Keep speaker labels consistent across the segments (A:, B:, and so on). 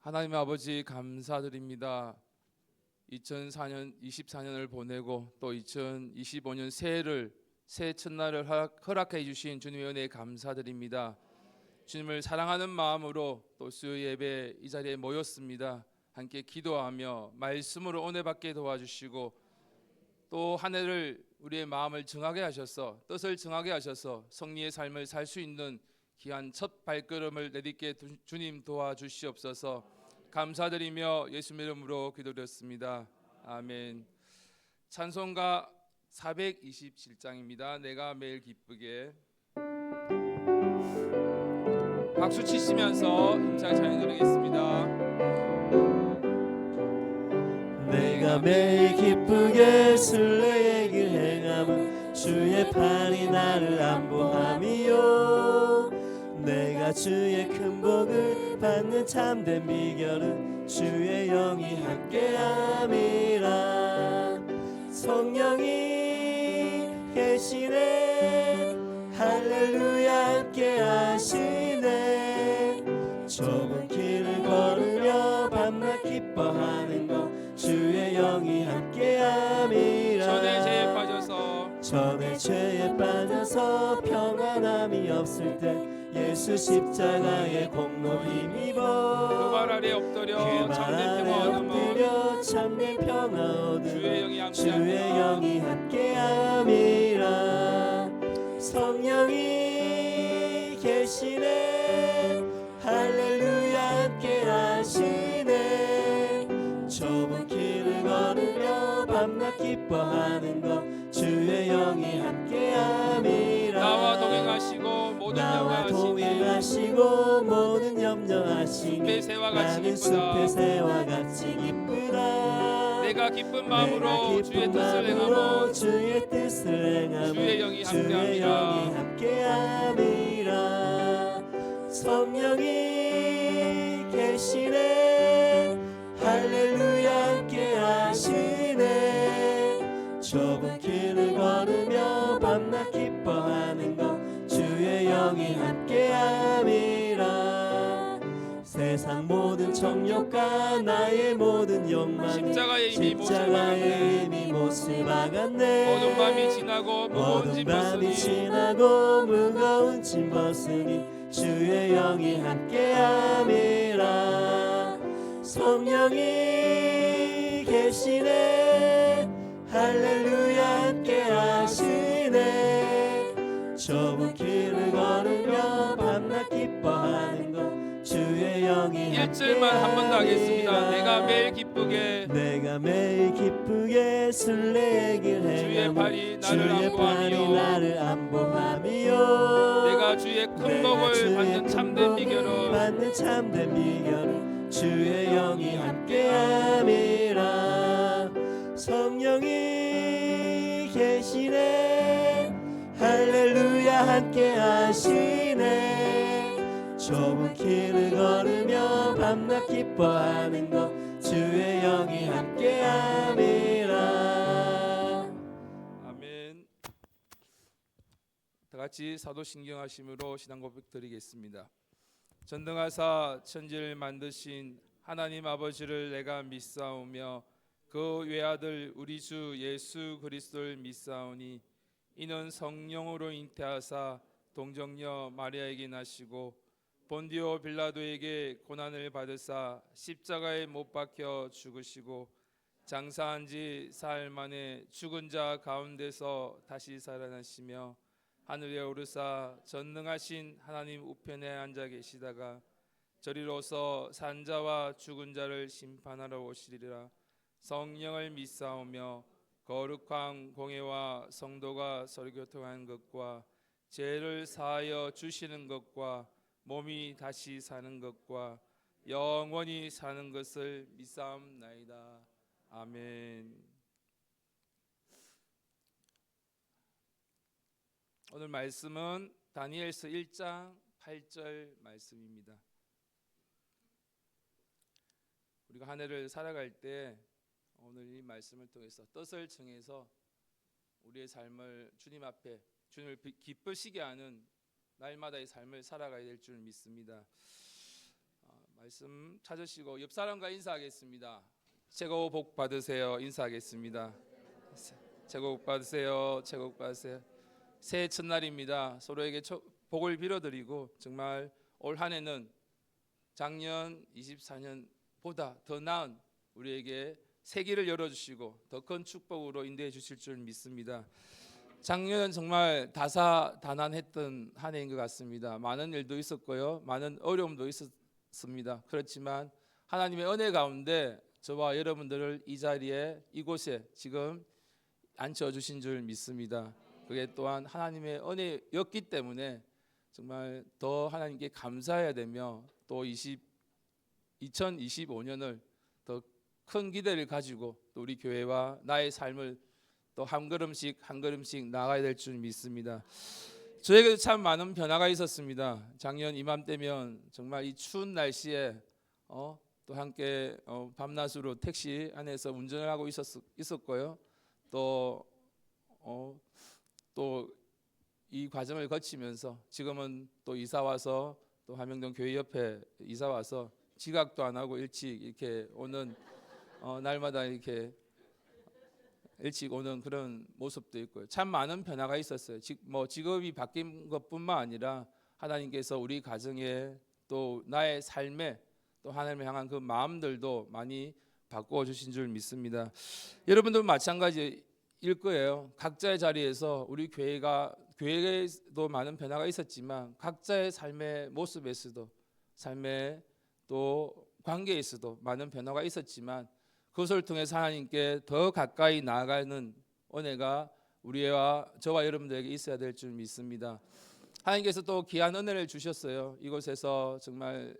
A: 하나님 아버지 감사드립니다. 2024년을 보내고 또 2025년 새해 첫날을 허락해 주신 주님의 은혜에 감사드립니다. 주님을 사랑하는 마음으로 또 수요 예배 이 자리에 모였습니다. 함께 기도하며 말씀으로 은혜 받게 도와주시고 또 한 해를 우리의 마음을 정하게 하셔서 뜻을 정하게 하셔서 성리의 삶을 살 수 있는 귀한 첫 발걸음을 내딛게 주님 도와주시옵소서. 감사드리며 예수 이름으로 기도드렸습니다. 아멘. 찬송가 427장입니다. 내가 매일 기쁘게. 박수 치시면서 힘차게 찬양 드리겠습니다.
B: 내가 매일 기쁘게 순례의 길 행함은 주의 팔이 나를 안보함이요. 내가 주의 큰 복을 받는 참된 비결은 주의 영이 함께함이라. 성령이 계시네, 할렐루야 함께하시네. 좁은 길을 걸으며 밤낮 기뻐하는 것 주의 영이 함께함이라. 전에 죄에 빠져서 평안함이 없을 때 예수 십자가의 공로 힘입어
A: 그 발 아래 엎드려
B: 참된 평화 얻은 주의 영이 함께함이라. 성령이 계시네, 할렐루야 함께하시네. 좁은 길을 걸으며 밤낮 기뻐하는 것 주의 영이 함께함이라.
A: 나와 동행하시고
B: 모든 염려하시니 나는 숲의 새와 같이 기쁘다.
A: 내가 기쁜 마음으로 주의 뜻을 행하며
B: 주의 영이 함께함이라. 성령이 계시네, 할렐루야 함께하시네. 좁은 길을 걸으며 밤낮 기뻐하는 것 주의 영이 함께함이라. 세상 모든 정욕과 나의 모든 욕망이
A: 십자가의
B: 이미 못을 박았네.
A: 어두운 밤이 지나고
B: 무거운 짐 벗으니 주의 영이 함께함이라. 성령이 계시네, 할렐루야 함께하시네. 좁은 길을 걸으며 밤낮 기뻐하는 것 주의 영이 함께하리라.
A: 1절만 한 번 더 하겠습니다. 내가 매일 기쁘게
B: 순례의 길 행함은 주의 팔이 나를 안보함이요.
A: 내가 주의 큰 복을 받는 참된 비결은
B: 주의 영이 함께함이라. 성령이 계시네, 할렐루야 함께하시네. 좁은 길을 걸으며 밤낮 기뻐하는 것 주의 영이 함께함이라.
A: 아멘. 다 같이 사도신경 하심으로 신앙 고백 드리겠습니다. 전능하사 천지를 만드신 하나님 아버지를 내가 믿사오며 그 외아들 우리 주 예수 그리스도를 믿사오니 이는 성령으로 잉태하사 동정녀 마리아에게 나시고 본디오 빌라도에게 고난을 받으사 십자가에 못 박혀 죽으시고 장사한 지 사흘 만에 죽은 자 가운데서 다시 살아나시며 하늘에 오르사 전능하신 하나님 우편에 앉아 계시다가 저리로서 산자와 죽은 자를 심판하러 오시리라. 성령을 믿사오며 거룩한 공회와 성도가 서로 교통하는 것과 죄를 사하여 주시는 것과 몸이 다시 사는 것과 영원히 사는 것을 믿사옵나이다. 아멘. 오늘 말씀은 다니엘서 1장 8절 말씀입니다. 우리가 한 해를 살아갈 때 오늘 이 말씀을 통해서 뜻을 정해서 우리의 삶을 주님 앞에 주님을 기쁘시게 하는 날마다의 삶을 살아가야 될 줄 믿습니다. 말씀 찾으시고 옆 사람과 인사하겠습니다. 최고 복 받으세요. 인사하겠습니다. 최고 복 받으세요. 최고 복 받으세요. 새해 첫날입니다. 서로에게 복을 빌어드리고 정말 올 한 해는 작년 24년보다 더 나은 우리에게 새 길을 열어주시고 더 큰 축복으로 인도해 주실 줄 믿습니다. 작년은 정말 다사다난했던 한 해인 것 같습니다. 많은 일도 있었고요, 많은 어려움도 있었습니다. 그렇지만 하나님의 은혜 가운데 저와 여러분들을 이 자리에 이곳에 지금 앉혀주신 줄 믿습니다. 그게 또한 하나님의 은혜였기 때문에 정말 더 하나님께 감사해야 되며 또 2025년을 더 큰 기대를 가지고 또 우리 교회와 나의 삶을 또 한 걸음씩 한 걸음씩 나아가야 될 줄 믿습니다. 저에게도 참 많은 변화가 있었습니다. 작년 이맘때면 정말 이 추운 날씨에 또 함께 밤낮으로 택시 안에서 운전을 하고 있었고요. 또 이 과정을 거치면서 지금은 또 이사 와서 또 함영동 교회 옆에 이사 와서 지각도 안 하고 일찍 이렇게 오는 날마다 이렇게 일찍 오는 그런 모습도 있고요. 참 많은 변화가 있었어요. 직업이 바뀐 것뿐만 아니라 하나님께서 우리 가정에 또 나의 삶에 또 하나님을 향한 그 마음들도 많이 바꾸어 주신 줄 믿습니다. 여러분도 마찬가지일 거예요. 각자의 자리에서 우리 교회에도 많은 변화가 있었지만 각자의 삶의 모습에서도 삶의 또 관계에서도 많은 변화가 있었지만 그것을 통해서 하나님께 더 가까이 나아가는 은혜가 우리와 저와 여러분들에게 있어야 될 줄 믿습니다. 하나님께서 또 귀한 은혜를 주셨어요. 이곳에서 정말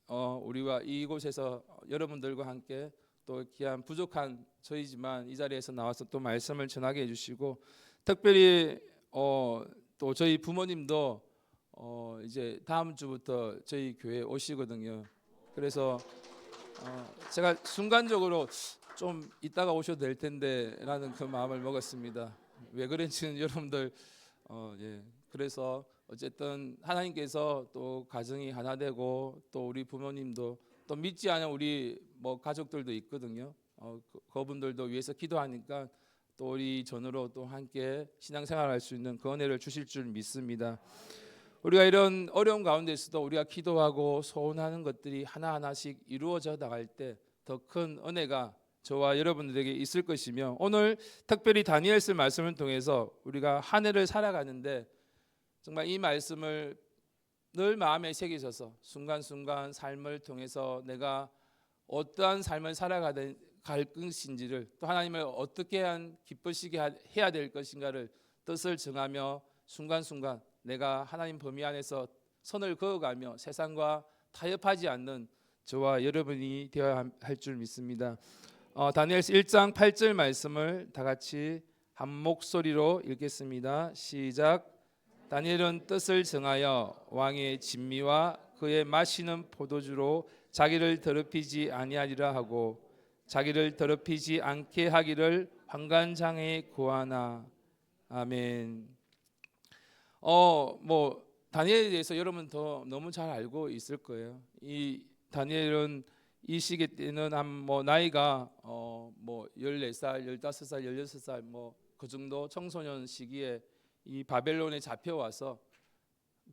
A: 우리와 이곳에서 여러분들과 함께 또 귀한 부족한 저희지만 이 자리에서 나와서 또 말씀을 전하게 해주시고 특별히 또 저희 부모님도 이제 다음 주부터 저희 교회에 오시거든요. 그래서 제가 순간적으로 좀 이따가 오셔도 될 텐데라는 그 마음을 먹었습니다. 왜 그런지는 여러분들 그래서 어쨌든 하나님께서 또 가정이 하나 되고 또 우리 부모님도 또 믿지 않은 우리 가족들도 있거든요. 그분들도 위해서 기도하니까 또 우리 전으로 또 함께 신앙생활할 수 있는 그 은혜를 주실 줄 믿습니다. 우리가 이런 어려운 가운데서도 우리가 기도하고 소원하는 것들이 하나하나씩 이루어져 나갈 때 더 큰 은혜가 저와 여러분들에게 있을 것이며 오늘 특별히 다니엘서 말씀을 통해서 우리가 한 해를 살아가는데 정말 이 말씀을 늘 마음에 새기셔서 순간순간 삶을 통해서 내가 어떠한 삶을 살아갈 것인지를 또 하나님을 어떻게 기쁘시게 해야 될 것인가를 뜻을 정하며 순간순간 내가 하나님 범위 안에서 선을 그어가며 세상과 타협하지 않는 저와 여러분이 되어야 할 줄 믿습니다. 다니엘서 1장 8절 말씀을 다 같이 한 목소리로 읽겠습니다. 시작. 다니엘은 뜻을 정하여 왕의 진미와 그의 마시는 포도주로 자기를 더럽히지 아니하리라 하고 자기를 더럽히지 않게 하기를 환관장에 구하나. 아멘. 다니엘에 대해서 여러분 더 너무 잘 알고 있을 거예요. 이 다니엘은 이 시기 때는 나이가 14살, 15살, 16살 그 정도 청소년 시기에 이 바벨론에 잡혀와서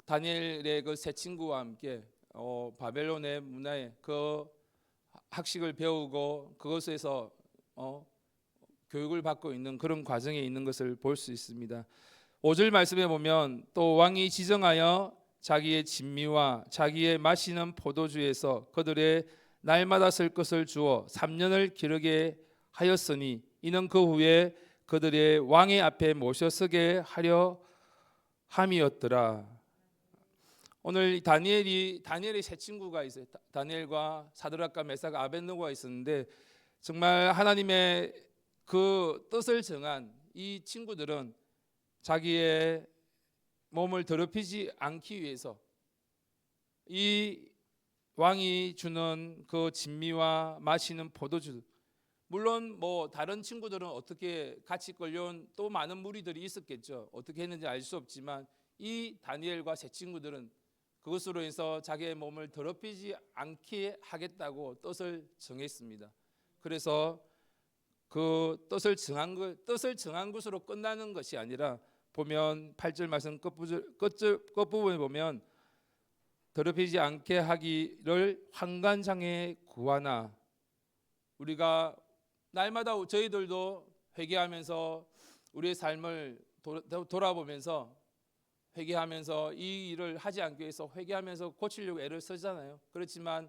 A: 다니엘의 그 세 친구와 함께 바벨론의 문화에 그 학식을 배우고 그것에서 교육을 받고 있는 그런 과정에 있는 것을 볼 수 있습니다. 5절 말씀에 보면 또 왕이 지정하여 자기의 진미와 자기의 마시는 포도주에서 그들의 날마다 쓸 것을 주어 3년을 기르게 하였으니 이는 그 후에 그들의 왕의 앞에 모셔서게 하려 함이었더라. 오늘 다니엘의 세 친구가 있어요. 다니엘과 사드락과 메삭 아벳느고가 있었는데 정말 하나님의 그 뜻을 정한 이 친구들은 자기의 몸을 더럽히지 않기 위해서 이 왕이 주는 그 진미와 마시는 포도주, 물론 다른 친구들은 어떻게 같이 끌려온 또 많은 무리들이 있었겠죠. 어떻게 했는지 알 수 없지만 이 다니엘과 세 친구들은 그것으로 해서 자기의 몸을 더럽히지 않게 하겠다고 뜻을 정했습니다. 그래서 그 뜻을 정한 것으로 끝나는 것이 아니라 보면 8절 말씀 끝부분에 보면 더럽히지 않게 하기를 환관장애 구하나, 우리가 날마다 저희들도 회개하면서 우리의 삶을 돌아보면서 회개하면서 이 일을 하지 않기 위해서 회개하면서 고치려고 애를 쓰잖아요. 그렇지만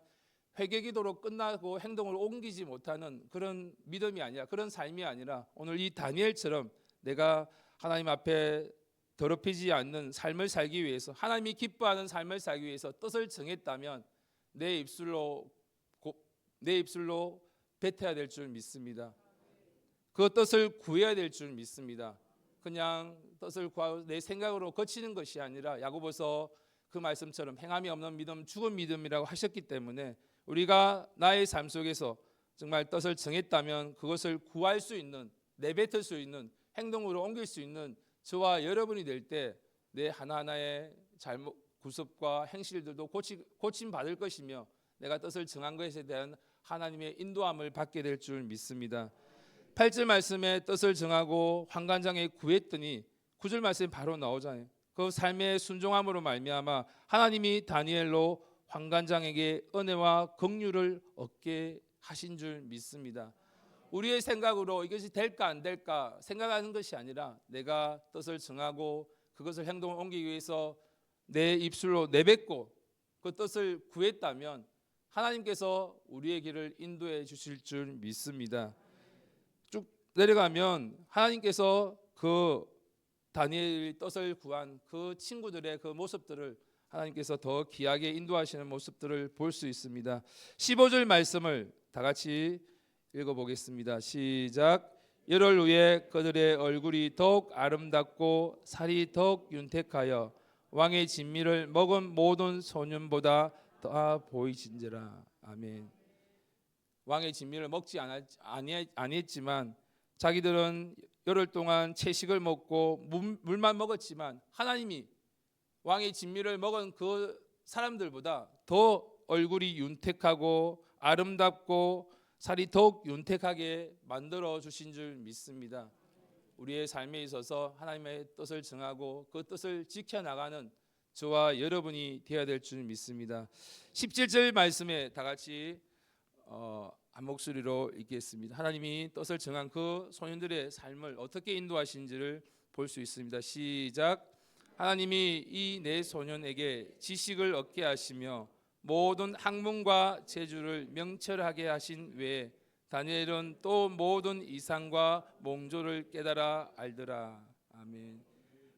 A: 회개 기도로 끝나고 행동을 옮기지 못하는 그런 믿음이 아니라, 그런 삶이 아니라 오늘 이 다니엘처럼 내가 하나님 앞에 더럽히지 않는 삶을 살기 위해서, 하나님이 기뻐하는 삶을 살기 위해서 뜻을 정했다면 내 입술로 뱉어야 될 줄 믿습니다. 그 뜻을 구해야 될 줄 믿습니다. 그냥 뜻을 구하고 내 생각으로 거치는 것이 아니라, 야고보서 그 말씀처럼 행함이 없는 믿음 죽은 믿음이라고 하셨기 때문에 우리가 나의 삶 속에서 정말 뜻을 정했다면 그것을 구할 수 있는, 내뱉을 수 있는, 행동으로 옮길 수 있는 저와 여러분이 될 때 내 하나하나의 잘못 구습과 행실들도 고침 받을 것이며 내가 뜻을 정한 것에 대한 하나님의 인도함을 받게 될 줄 믿습니다. 8절 말씀에 뜻을 정하고 환관장애 구했더니 9절 말씀이 바로 나오잖아요. 그 삶의 순종함으로 말미암아 하나님이 다니엘로 환관장에게 은혜와 긍휼을 얻게 하신 줄 믿습니다. 우리의 생각으로 이것이 될까 안 될까 생각하는 것이 아니라 내가 뜻을 정하고 그것을 행동을 옮기기 위해서 내 입술로 내뱉고 그 뜻을 구했다면 하나님께서 우리의 길을 인도해 주실 줄 믿습니다. 쭉 내려가면 하나님께서 그 다니엘의 뜻을 구한 그 친구들의 그 모습들을 하나님께서 더 귀하게 인도하시는 모습들을 볼 수 있습니다. 15절 말씀을 다 같이 읽어보겠습니다. 시작. 열흘 후에 그들의 얼굴이 더욱 아름답고 살이 더욱 윤택하여 왕의 진미를 먹은 모든 소년보다 더 보이신지라. 아멘. 왕의 진미를 먹지 아니했지만 자기들은 열흘 동안 채식을 먹고 물만 먹었지만 하나님이 왕의 진미를 먹은 그 사람들보다 더 얼굴이 윤택하고 아름답고 살이 더욱 윤택하게 만들어 주신 줄 믿습니다. 우리의 삶에 있어서 하나님의 뜻을 정하고 그 뜻을 지켜나가는 저와 여러분이 되어야 될 줄 믿습니다. 17절 말씀에 다 같이 한 목소리로 읽겠습니다. 하나님이 뜻을 정한 그 소년들의 삶을 어떻게 인도하신지를 볼 수 있습니다. 시작. 하나님이 이 네 소년에게 지식을 얻게 하시며 모든 학문과 재주를 명철하게 하신 외에 다니엘은 또 모든 이상과 몽조를 깨달아 알더라. 아멘.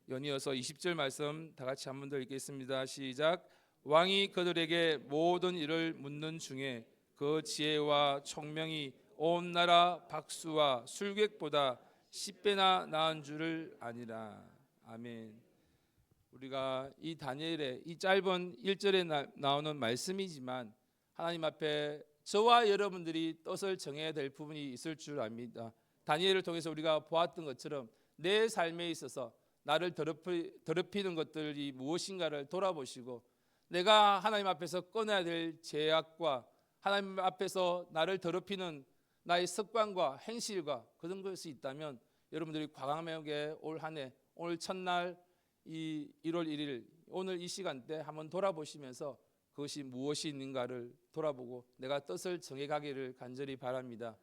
A: 연이어서 20절 말씀 다 같이 한 번 더 읽겠습니다. 시작. 왕이 그들에게 모든 일을 묻는 중에 그 지혜와 총명이 온 나라 박수와 술객보다 10배나 나은 줄을 아니라. 아멘. 우리가 이 다니엘의 이 짧은 1절에 나오는 말씀이지만 하나님 앞에 저와 여러분들이 뜻을 정해야 될 부분이 있을 줄 압니다. 다니엘을 통해서 우리가 보았던 것처럼 내 삶에 있어서 나를 더럽히는 것들이 무엇인가를 돌아보시고 내가 하나님 앞에서 꺼내야 될 죄악과 하나님 앞에서 나를 더럽히는 나의 습관과 행실과 그런 것이 있다면 여러분들이 과감하게 올 한 해 오늘 첫날 이 1월 1일 오늘 이 시간대 한번 돌아보시면서 그것이 무엇이 있는가를 돌아보고 내가 뜻을 정해가기를 간절히 바랍니다.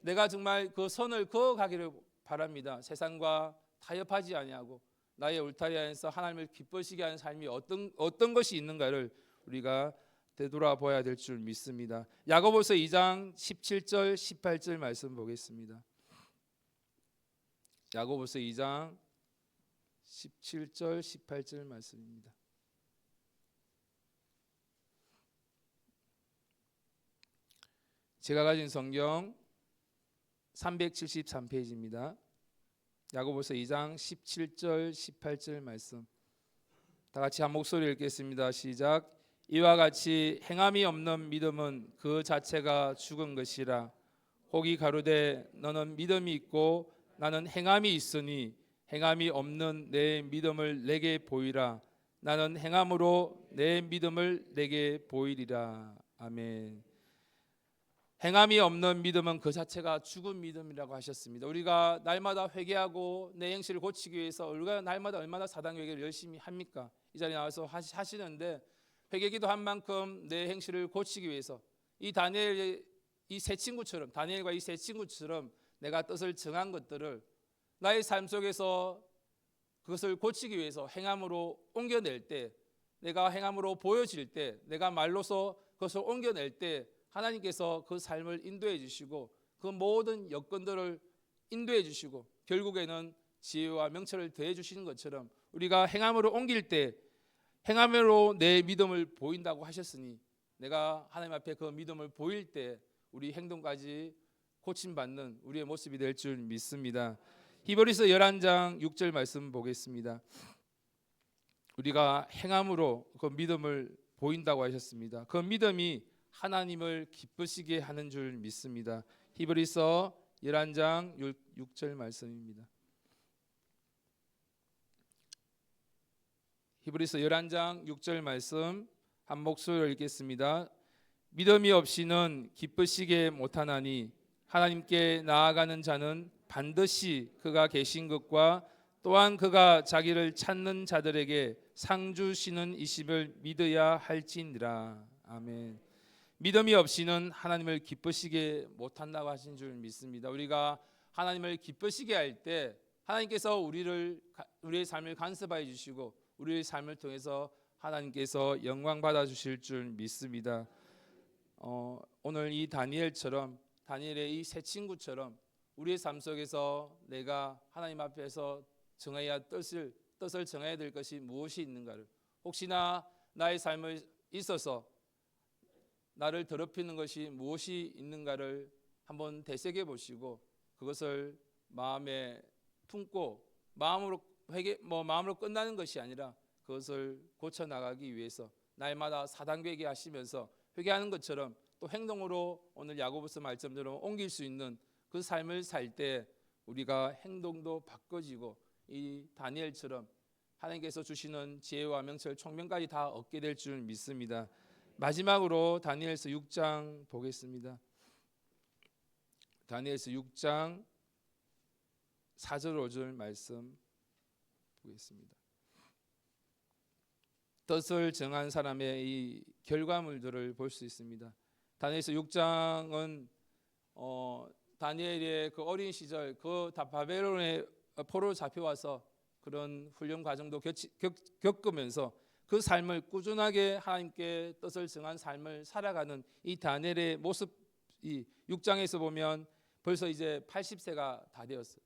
A: 내가 정말 그 선을 그어가기를 바랍니다. 세상과 타협하지 아니하고 나의 울타리 안에서 하나님을 기쁘시게 하는 삶이 어떤 것이 있는가를 우리가 되돌아봐야 될 줄 믿습니다. 야고보서 2장 17절 18절 말씀 보겠습니다. 야고보서 2장 17절 18절 말씀입니다. 제가 가진 성경 373페이지입니다. 야고보서 2장 17절 18절 말씀 다 같이 한 목소리 읽겠습니다. 시작. 이와 같이 행함이 없는 믿음은 그 자체가 죽은 것이라. 혹이 가로되 너는 믿음이 있고 나는 행함이 있으니 행함이 없는 내 믿음을 내게 보이라. 나는 행함으로 내 믿음을 내게 보이리라. 아멘. 행함이 없는 믿음은 그 자체가 죽은 믿음이라고 하셨습니다. 우리가 날마다 회개하고 내 행실을 고치기 위해서 우리가 날마다 얼마나 사당 회개를 열심히 합니까? 이 자리에 나와서 하시는데 회개기도 한 만큼 내 행실을 고치기 위해서 이 다니엘의 이 세 친구처럼, 다니엘과 이 세 친구처럼 내가 뜻을 정한 것들을 나의 삶 속에서 그것을 고치기 위해서 행함으로 옮겨낼 때, 내가 행함으로 보여질 때, 내가 말로서 그것을 옮겨낼 때 하나님께서 그 삶을 인도해 주시고 그 모든 여건들을 인도해 주시고 결국에는 지혜와 명철을 더해 주시는 것처럼 우리가 행함으로 옮길 때 행함으로 내 믿음을 보인다고 하셨으니 내가 하나님 앞에 그 믿음을 보일 때 우리 행동까지 고침받는 우리의 모습이 될 줄 믿습니다. 히브리서 11장 6절 말씀 보겠습니다. 우리가 행함으로 그 믿음을 보인다고 하셨습니다. 그 믿음이 하나님을 기쁘시게 하는 줄 믿습니다. 히브리서 11장 6절 말씀입니다. 히브리서 11장 6절 말씀 한 목소리로 읽겠습니다. 믿음이 없이는 기쁘시게 못하나니 하나님께 나아가는 자는 반드시 그가 계신 것과 또한 그가 자기를 찾는 자들에게 상 주시는 이심을 믿어야 할지니라. 아멘. 믿음이 없이는 하나님을 기쁘시게 못한다고 하신 줄 믿습니다. 우리가 하나님을 기쁘시게 할 때 하나님께서 우리의 삶을 간섭하여 주시고 우리의 삶을 통해서 하나님께서 영광 받아 주실 줄 믿습니다. 오늘 이 다니엘의 이 세 친구처럼 우리의 삶 속에서 내가 하나님 앞에서 정해야 뜻을 정해야 될 것이 무엇이 있는가를, 혹시나 나의 삶에 있어서 나를 더럽히는 것이 무엇이 있는가를 한번 되새겨 보시고 그것을 마음에 품고 마음으로 끝나는 것이 아니라 그것을 고쳐 나가기 위해서 날마다 사당 회개하시면서 회개하는 것처럼 또 행동으로 오늘 야고보서 말씀대로 옮길 수 있는 그 삶을 살 때 우리가 행동도 바꿔지고 이 다니엘처럼 하나님께서 주시는 지혜와 명철, 총명까지 다 얻게 될 줄 믿습니다. 마지막으로 다니엘서 6장 보겠습니다. 다니엘서 6장 4절 5절 말씀 보겠습니다. 뜻을 정한 사람의 이 결과물들을 볼 수 있습니다. 다니엘서 6장은 다니엘의 그 어린 시절 그 바벨론의 포로로 잡혀와서 그런 훈련 과정도 겪으면서 그 삶을 꾸준하게 하나님께 뜻을 정한 삶을 살아가는 이 다니엘의 모습, 이 6장에서 보면 벌써 이제 80세가 다 되었어요.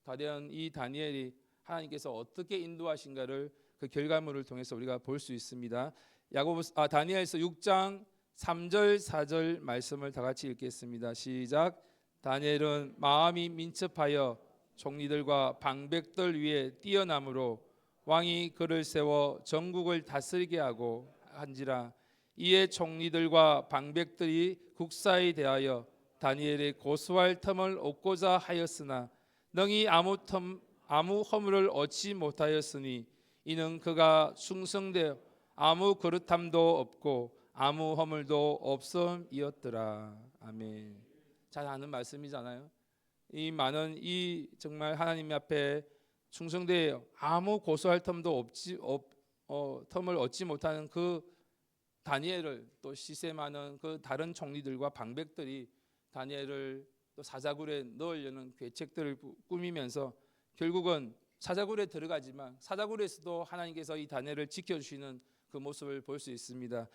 A: 다 된 이 다니엘이 하나님께서 어떻게 인도하신가를 그 결과물을 통해서 우리가 볼 수 있습니다. 다니엘서 6장 3절 4절 말씀을 다 같이 읽겠습니다. 시작. 다니엘은 마음이 민첩하여 총리들과 방백들 위에 뛰어남으로 왕이 그를 세워 전국을 다스리게 하고 한지라. 이에 총리들과 방백들이 국사에 대하여 다니엘의 고소할 틈을 얻고자 하였으나 능히 아무 허물을 얻지 못하였으니 이는 그가 충성되어 아무 거룩함도 없고 아무 허물도 없음이었더라. 아멘. 잘 아는 말씀이잖아요. 이 많은 정말 하나님 앞에 충성되어 아무 고소할 틈도 틈을 얻지 못하는 그 다니엘을 또 시샘하는 그 다른 총리들과 방백들이 다니엘을 또 사자굴에 넣으려는 계책들을 꾸미면서 결국은 사자굴에 들어가지만 사자굴에서도 하나님께서 이 다니엘을 지켜주시는 그 모습을 볼 수 있습니다.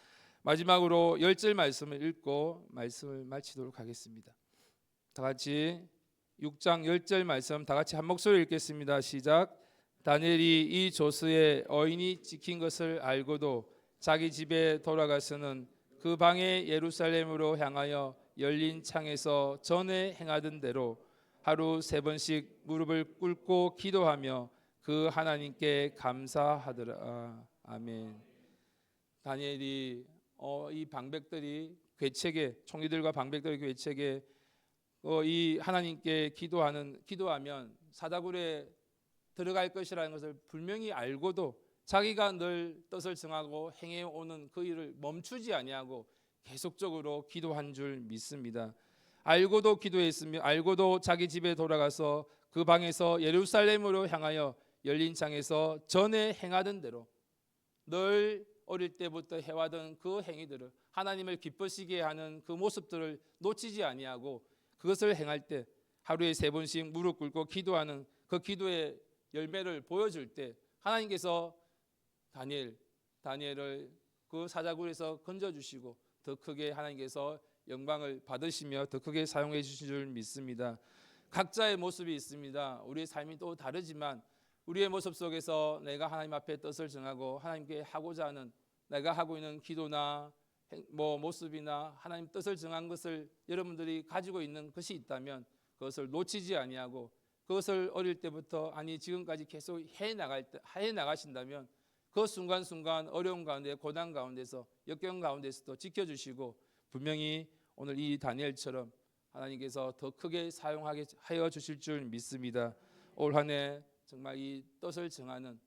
A: 마지막으로 10절 말씀을 읽고 말씀을 마치도록 하겠습니다. 다 같이 6장 10절 말씀 다 같이 한 목소리 읽겠습니다. 시작. 다니엘이 이 조서에 어인이 찍힌 것을 알고도 자기 집에 돌아가서는 그 방에 예루살렘으로 향하여 열린 창에서 전에 행하던 대로 하루 3번씩 무릎을 꿇고 기도하며 그 하나님께 감사하더라. 아멘. 다니엘이 이 방백들이 총리들과 방백들의 괴책에 이 하나님께 기도하면 사다굴에 들어갈 것이라는 것을 분명히 알고도 자기가 늘 뜻을 정하고 행해오는 그 일을 멈추지 아니하고 계속적으로 기도한 줄 믿습니다. 알고도 기도했으며 알고도 자기 집에 돌아가서 그 방에서 예루살렘으로 향하여 열린 창에서 전에 행하던 대로 늘 어릴 때부터 해왔던 그 행위들을 하나님을 기쁘시게 하는 그 모습들을 놓치지 아니하고 그것을 행할 때 하루에 3번씩 무릎 꿇고 기도하는 그 기도의 열매를 보여줄 때 하나님께서 다니엘을 그 사자굴에서 건져주시고 더 크게 하나님께서 영광을 받으시며 더 크게 사용해 주신 줄 믿습니다. 각자의 모습이 있습니다. 우리의 삶이 또 다르지만 우리의 모습 속에서 내가 하나님 앞에 뜻을 정하고 하나님께 하고자 하는 내가 하고 있는 기도나 모습이나 하나님 뜻을 정한 것을 여러분들이 가지고 있는 것이 있다면 그것을 놓치지 아니하고 그것을 어릴 때부터 지금까지 계속 해 나가신다면 그 순간순간 어려운 가운데 고난 가운데서 역경 가운데서도 지켜주시고 분명히 오늘 이 다니엘처럼 하나님께서 더 크게 사용하게 하여 주실 줄 믿습니다. 올 한 해 정말 이 뜻을 정하는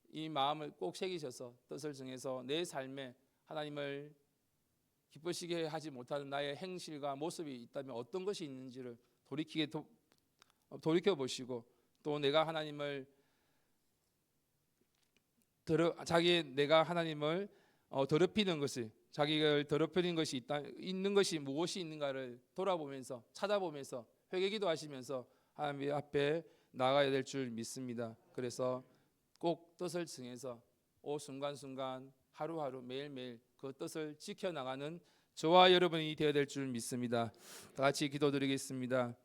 A: 이 마음을 꼭 새기셔서 뜻을 정해서 내 삶에 하나님을 기쁘시게 하지 못하는 나의 행실과 모습이 있다면 어떤 것이 있는지를 돌이켜 보시고 또 내가 하나님을 내가 하나님을 더럽히는 것이 자기를 더럽히는 것이 있는 것이 무엇이 있는가를 돌아보면서 찾아보면서 회개기도 하시면서 하나님 앞에 나가야 될 줄 믿습니다. 그래서 꼭 뜻을 정해서 순간순간 하루하루 매일매일 그 뜻을 지켜나가는 저와 여러분이 되어야 될 줄 믿습니다. 다 같이 기도드리겠습니다.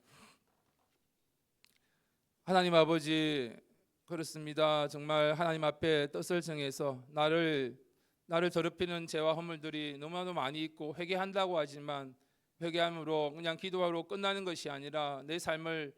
A: 하나님 아버지, 그렇습니다. 정말 하나님 앞에 뜻을 정해서 나를 더럽히는 죄와 허물들이 너무나도 많이 있고 회개한다고 하지만 회개함으로 그냥 기도하러 끝나는 것이 아니라 내 삶을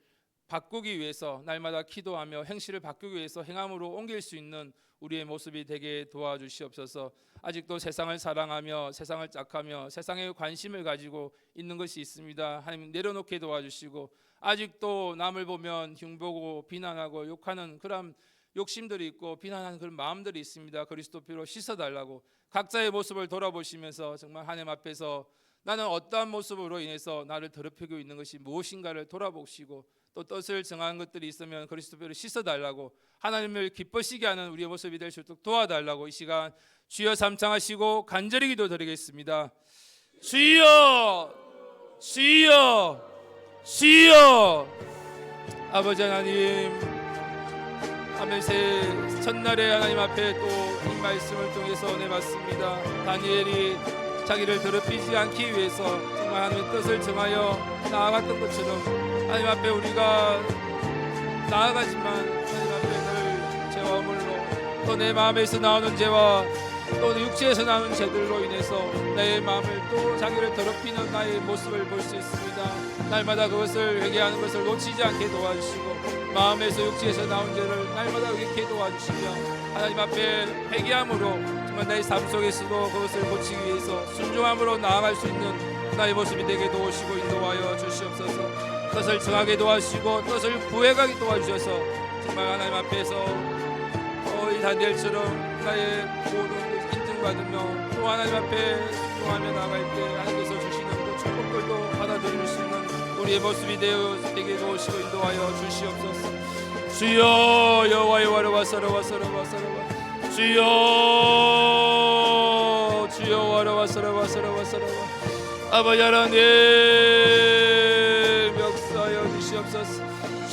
A: 바꾸기 위해서 날마다 기도하며 행실을 바꾸기 위해서 행함으로 옮길 수 있는 우리의 모습이 되게 도와주시옵소서. 아직도 세상을 사랑하며 세상을 짝하며 세상에 관심을 가지고 있는 것이 있습니다. 하나님 내려놓게 도와주시고 아직도 남을 보면 흉보고 비난하고 욕하는 그런 욕심들이 있고 비난하는 그런 마음들이 있습니다. 그리스도 피로 씻어달라고 각자의 모습을 돌아보시면서 정말 하나님 앞에서 나는 어떠한 모습으로 인해서 나를 더럽히고 있는 것이 무엇인가를 돌아보시고 또 뜻을 정한 것들이 있으면 그리스도 피로 씻어달라고 하나님을 기쁘시게 하는 우리의 모습이 될 수 있도록 도와달라고 이 시간 주여 삼창하시고 간절히 기도드리겠습니다. 주여, 주여, 주여. 아버지 하나님, 하멜세 첫날에 하나님 앞에 또 이 말씀을 통해서 내봤습니다. 다니엘이 자기를 더럽히지 않기 위해서 정말 하나님의 뜻을 정하여 나아갔던 것처럼 하나님 앞에 우리가 나아가지만 하나님 앞에 늘 죄와 허물로 또 내 마음에서 나오는 죄와 또 육체에서 나오는 죄들로 인해서 내 마음을 또 자기를 더럽히는 나의 모습을 볼 수 있습니다. 날마다 그것을 회개하는 것을 놓치지 않게 도와주시고 마음에서 육체에서 나온 죄를 날마다 회개케 도와주시며 하나님 앞에 회개함으로 정말 나의 삶 속에서도 그것을 고치기 위해서 순종함으로 나아갈 수 있는 나의 모습이 되게 도우시고 인도하여 주시옵소서. 뜻을 정하게 도와주시고 뜻을 구해가게 도와주셔서 정말 하나님 앞에서 이 다니엘처럼 나의 모든 인증받으며 또 하나님 앞에 통하며 나아갈 때 하나님께서 주시는 그 축복들도 받아들일 수 있는 우리의 모습이 되게 도우시고 인도하여 주시옵소서. 주여, 여호와의 와르와 사르와 사르와 사르와 주여, 주여 와르와 사르와 사르와 사르와 아버지 하나님 역사하여 주시옵소서.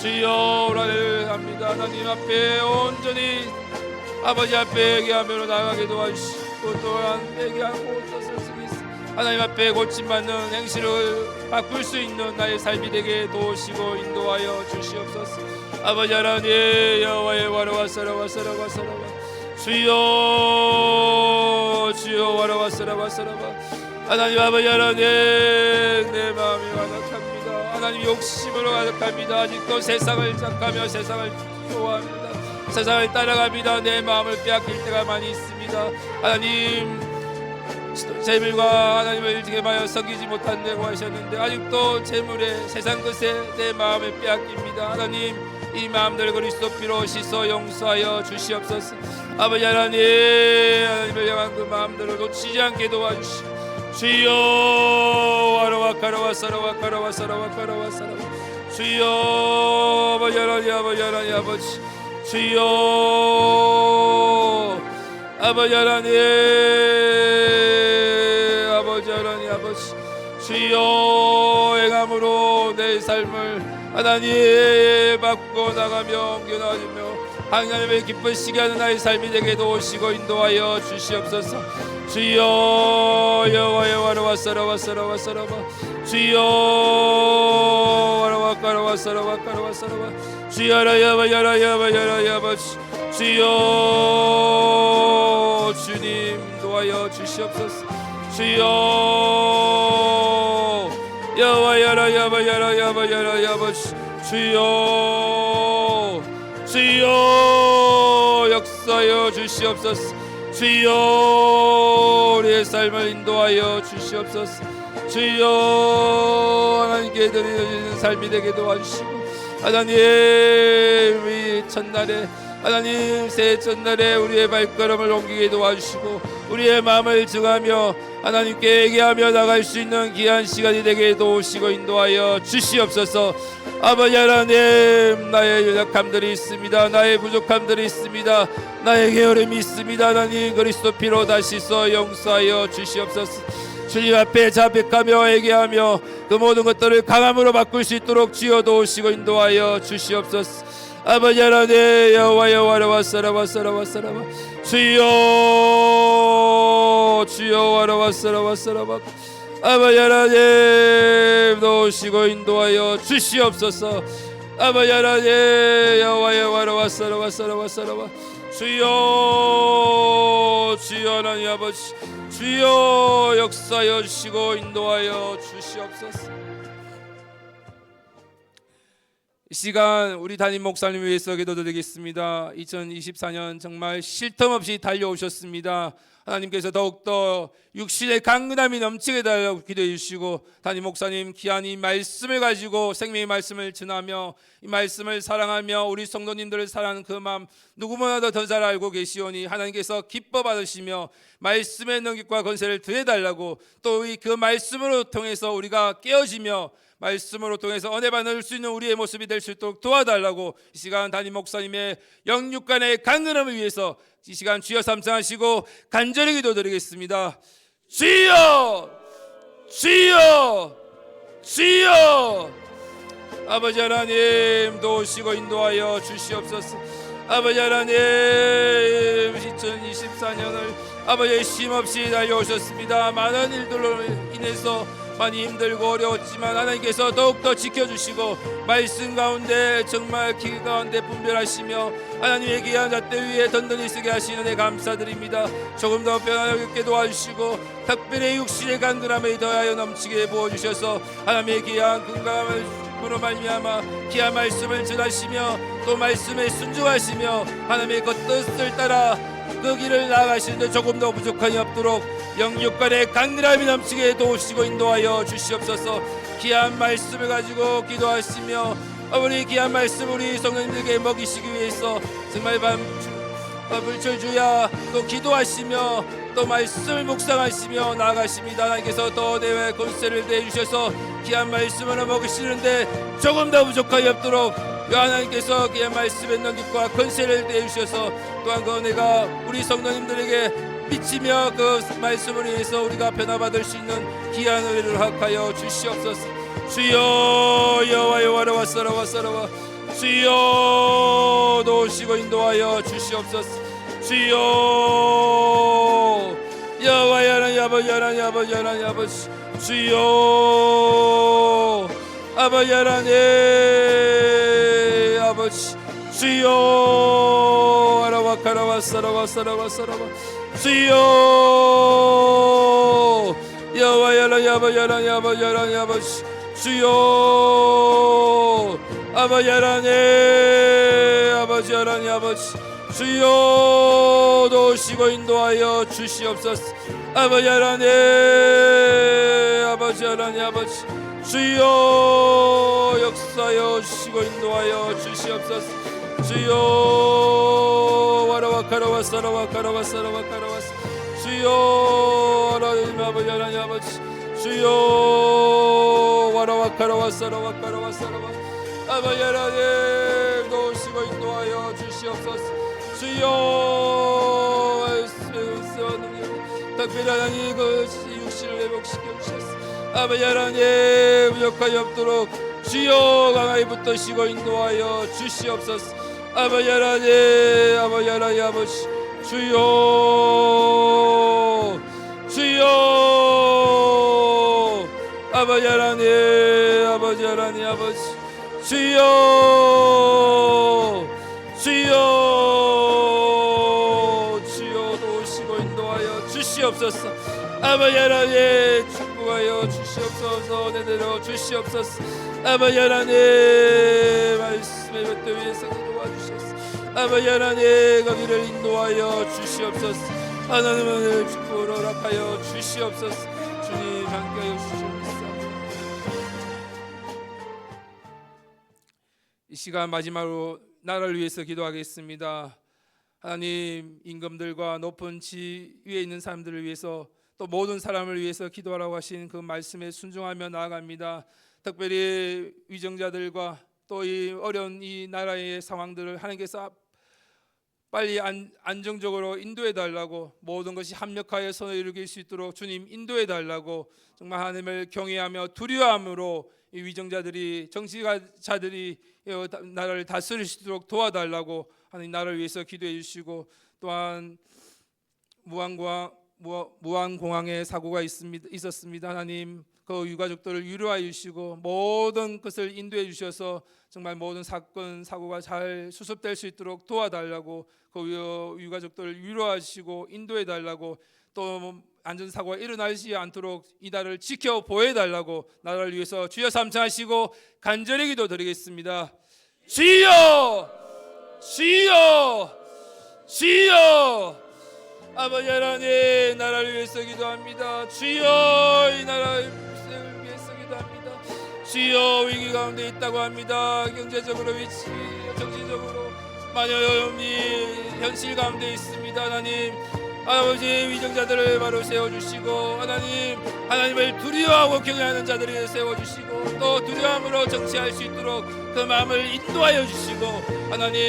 A: 주여 오라를 합니다. 하나님 앞에 온전히 아버지 앞에 회개하며 나아가게 도와주시고 또한 회개하고 뜻을 쓰기 하나님 앞에 고침받는 행실을 바꿀 수 있는 나의 삶이 되게 도우시고 인도하여 주시옵소서. 아버지 하나님 여호와의 와르와 사라와 사라와 사라와 주여, 주여 와르와 사라와 사라와 하나님 아버지 하나님 내 마음이 완악합니다. 하나님 욕심으로 가득합니다. 아직도 세상을 짝하며 세상을 좋아합니다. 세상을 따라갑니다. 내 마음을 빼앗길 때가 많이 있습니다. 하나님 재물과 하나님을 지금하여 섬기지 못한다고 하셨는데 아직도 재물에 세상 것에 내 마음을 빼앗깁니다. 하나님 이 마음들 그리스도 피로 씻어 용서하여 주시옵소서. 아버지 하나님, 하나님을 향한 그 마음들을 놓치지 않게 도와주시고 주여 와라와 카라와 사라와 카라와 사라와 카라와 사라와 주여 아버지 하나님 아버지 하나님 아버지 주여 아버지 하나님 아버지 하나님 아버지 주여 행함으로 내 삶을 하나님 받고 나가며 옮겨나가며 하나님의 기쁘시게 하는 나의 삶이 되게 도우시고 인도하여 주시옵소서. 주여 여호와여 와라와 사라와 사라와 사라와 주여 와라와 카라와 사라와 카라와 사라와 주여 라야바 야라야바 야라야바 주여 주님 도와여 주시옵소서. 주여 여호와 야라야바 야라야바 야라야바 주여 주여 역사여 주시옵소서. 주여 우리의 삶을 인도하여 주시옵소서. 주여 하나님께 드리는 삶이 되게 도와주시고 하나님 이 첫날에 하나님 새해 첫날에 우리의 발걸음을 옮기게 도와주시고 우리의 마음을 증하며 하나님께 얘기하며 나갈 수 있는 귀한 시간이 되게 도우시고 인도하여 주시옵소서. 아버지 하나님 나의 연약함들이 있습니다. 나의 부족함들이 있습니다. 나의 게으름이 있습니다. 하나님 그리스도 피로 다시 써 용서하여 주시옵소서. 주님 앞에 자백하며 얘기하며 그 모든 것들을 강함으로 바꿀 수 있도록 주여 도우시고 인도하여 주시옵소서. 아버지 하나님 여호와 여호와라 사라와 사라와 사라와 주여 주여 와라와 사라와 사라와 아버지 하나님 도우시고 인도하여 주시옵소서. 아버지 하나님 여호와 여호와라 사라와 사라와 사라와 주여 주여 하나님 아버지 주여 역사여 주시고 인도하여 주시옵소서. 이 시간 우리 담임 목사님 위해서 기도드리겠습니다. 2024년 정말 쉴 틈 없이 달려오셨습니다. 하나님께서 더욱더 육신의 강건함이 넘치게 달라고 기도해 주시고 담임 목사님 귀한 이 말씀을 가지고 생명의 말씀을 전하며 이 말씀을 사랑하며 우리 성도님들을 사랑하는 그 마음 누구보다도 더 잘 알고 계시오니 하나님께서 기뻐 받으시며 말씀의 능력과 권세를 더해달라고 또 그 말씀으로 통해서 우리가 깨어지며 말씀으로 통해서 은혜 받을 수 있는 우리의 모습이 될 수 있도록 도와달라고 이 시간 담임 목사님의 영육간의 강건함을 위해서 이 시간 주여 삼창하시고 간절히 기도드리겠습니다. 주여 주여 주여 아버지 하나님 도우시고 인도하여 주시옵소서. 아버지 하나님 2024년을 아버지 쉼없이 달려오셨습니다. 많은 일들로 인해서 많이 힘들고 어려웠지만 하나님께서 더욱더 지켜주시고 말씀 가운데 정말 길 가운데 분별하시며 하나님의 귀한 잣대 위에 든든히 쓰게 하시는 데 감사드립니다. 조금 더 편안하게 도와주시고 특별히 육신의 간근함에 더하여 넘치게 부어주셔서 하나님의 귀한 건강함으로 말미암아 귀한 말씀을 전하시며 또 말씀에 순종하시며 하나님의 그 뜻을 따라 그 길을 나아가시는데 조금 더 부족함이 없도록 영육간의 강렬함이 넘치게 도우시고 인도하여 주시옵소서. 귀한 말씀을 가지고 기도하시며 우리 귀한 말씀 우리 성도님들에게 먹이시기 위해서 정말 불철주야 또 기도하시며 또 말씀을 묵상하시며 나아가십니다. 하나님께서 더 내외 권세를 내주셔서 귀한 말씀을 먹이시는데 조금 더 부족함이 없도록 하나님께서 귀한 말씀의 능력과 권세를 내주셔서 또한 그 은혜가 우리 성도님들에게 미치며 그 말씀을 위해서 우리가 변화받을 수 있는 귀한 은혜를 허락하여 주시옵소서. 주여 여호와 여호와라 사라와 사라와 주여 도우시고 인도하여 주시옵소서. 주여 여호와 하나님 아버지 하나님 아버지 하나님 아버지 주여 아버지 하나님 아버지 주여 아라와 카라와 사라와 사라와 사라와 주여 여호와 하나님 아버지 하나님 아버지 하나님 아버지 주여 아버지 하나님 아버지 하나님 아버지 주여 도우시고 인도하여 주시옵소서. 아버지 하나님 아버지 하나님 아버지 주여 역사여 주시고 인도하여 주시옵소서. 주여 와라와카라와사라와카라와사라와카라와사 주여 하나님 아버지 하나님 아버지 주여 와라와카라와사라와카라와사라와 아버지 하나님 도우시고 인도하여 주시옵소서. 주여 특별히 하나님 그 육신을 회복시켜 주셨소. 아버지 하나님 부족하지 없도록 주여 강하게 붙드시고 인도하여 주시옵소서. 아버지 하나님 아버지 하나님 아버지 주여 주여 아버지 하나님 아버지 하나님 아버지 주여 주여 주여 도우시고 인도하여 주시옵소서. 아버지 하나님 축복하여 주시옵소서. 내대로 주시옵소서. 아버지 하나님 말씀에 붙들 위해서 도와주셨소. 아버지 하나님 거기를 인도하여 주시옵소서. 하나님을 축복으로 허락하여 주시옵소서. 주님 함께하여 주시옵소서. 이 시간 마지막으로 나라를 위해서 기도하겠습니다. 하나님 임금들과 높은 지위에 있는 사람들을 위해서 또 모든 사람을 위해서 기도하라고 하신 그 말씀에 순종하며 나아갑니다. 특별히 위정자들과 또 이 어려운 이 나라의 상황들을 하나님께서 빨리 안정적으로 인도해 달라고, 모든 것이 합력하여 선을 이루길 수 있도록 주님 인도해 달라고, 정말 하나님을 경외하며 두려워함으로 이 위정자들이 정치자들이 나라를 다스릴 수 있도록 도와달라고 하나님 나라를 위해서 기도해 주시고, 또한 무안공항에 사고가 있었습니다. 하나님 그 유가족들을 위로하여 주시고 모든 것을 인도해 주셔서 정말 모든 사건 사고가 잘 수습될 수 있도록 도와달라고, 그 유가족들을 위로하시고 인도해 달라고, 또 안전사고가 일어나지 않도록 이 나라를 지켜 보여달라고 나라를 위해서 주여 삼창하시고 간절히 기도드리겠습니다. 주여 주여 주여 아버지 하나님 나라를 위해서 기도합니다. 주여 이 나라를 위해서 기도합니다. 주여 위기 가운데 있다고 합니다. 경제적으로 위치 정치적으로 만연히 현실 가운데 있습니다. 하나님 아버지 위정자들을 바로 세워주시고, 하나님을 두려워하고 경외하는 자들을 세워주시고, 또 두려움으로 정치할 수 있도록 그 마음을 인도하여 주시고, 하나님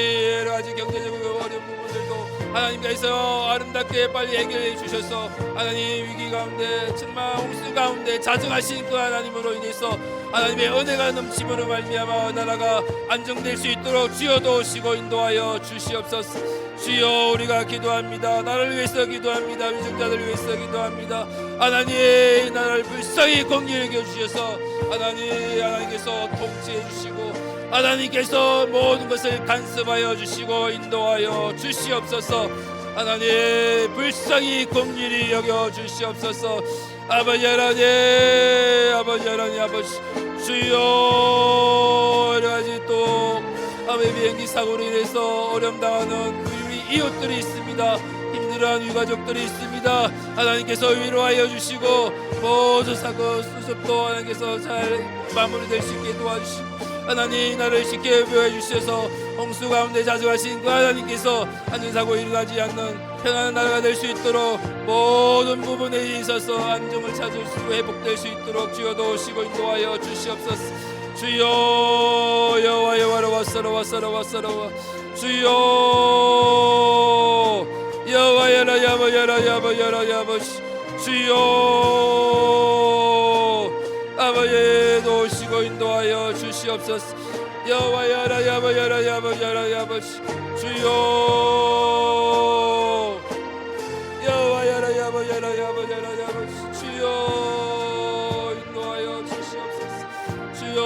A: 여러 가지 경제적으로 어려운 부분들도 하나님께서 아름답게 빨리 해결해 주셔서 하나님 위기 가운데 정말 홍수 가운데 자정하신 그 하나님으로 인해서 하나님의 은혜가 넘침으로 말미암아 나라가 안정될 수 있도록 주여 도우시고 인도하여 주시옵소서. 주여 우리가 기도합니다. 나라를 위해서 기도합니다. 위정자들을 위해서 기도합니다. 하나님 나라를 불쌍히 공의하게 주셔서 하나님께서 통치해 주시고, 하나님께서 모든 것을 간섭하여 주시고 인도하여 주시옵소서. 하나님 불쌍히 공의를 여겨 주시옵소서. 아버지 하나님 아버지 주여 여러 가지 또 아버지 비행기 사고로 인해서 어려움 당하는 우리 이웃들이 있습니다. 힘들어하는 유가족들이 있습니다. 하나님께서 위로하여 주시고 모든 사고 수습도 하나님께서 잘 마무리될 수 있게 도와주시고, 하나님 나를 쉽게 보여 주셔서 홍수 가운데 자주하신 그 하나님께서 안전사고 일어나지 않는 평안한 나라가 될 수 있도록 모든 부분에 있어서 안정을 찾을 수 회복될 수 있도록 주여 도우시고 인도하여 주시옵소서. 주여 여호와여 와사로와 주여 여호와여라 야바여라 주여 아버지 도우시고 인도하여 주시옵소서. 여호와여라 야바여라 주여 여호와여라 야바여라 주여 인도하여 주시옵소서. 주여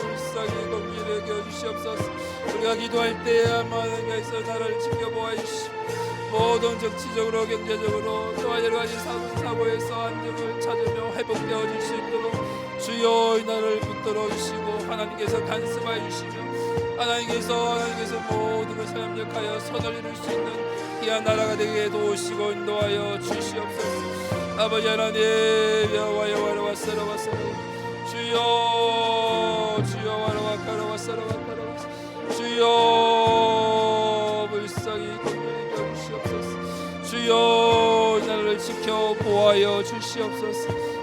A: 불쌍히 공의를 여겨 주시옵소서. 우리가 기도할 때에 하나님께서 나라를 지켜보아 주시고 모든 정치적으로 경제적으로 또 여러 가지 사고에서 안정을 찾으며 회복되어 줄 수 있도록 주여 이 나라를 붙들어 주시고, 하나님께서 간섭하여 주시며 하나님께서 모든 것을 협력하여 선을 이룰 수 있는 귀한 나라가 되게 도우시고 인도하여 주시옵소서. 아버지 하나님 여호와여 와라와사라 와사라 주여 주여 와라와카라 와사라 와카라 와사라 주여 불쌍히 공연히 여주시옵소서 주여 이 나라를 지켜 보호하여 주시옵소서